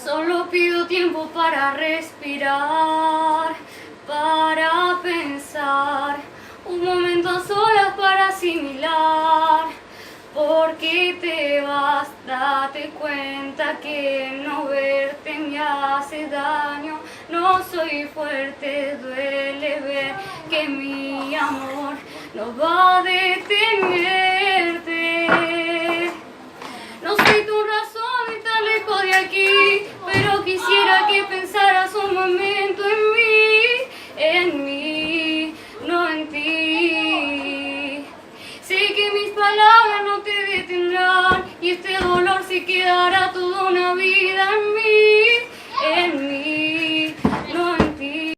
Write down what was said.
Solo pido tiempo para respirar, para pensar, un momento a solas para asimilar. ¿Por qué te vas? Date cuenta que no verte me hace daño. No soy fuerte, duele ver que mi amor no va a detenerte. No soy tu razón de estar lejos de aquí, pero quisiera que pensaras un momento en mí, no en ti. Sé que mis palabras no te detendrán y este dolor se quedará toda una vida en mí.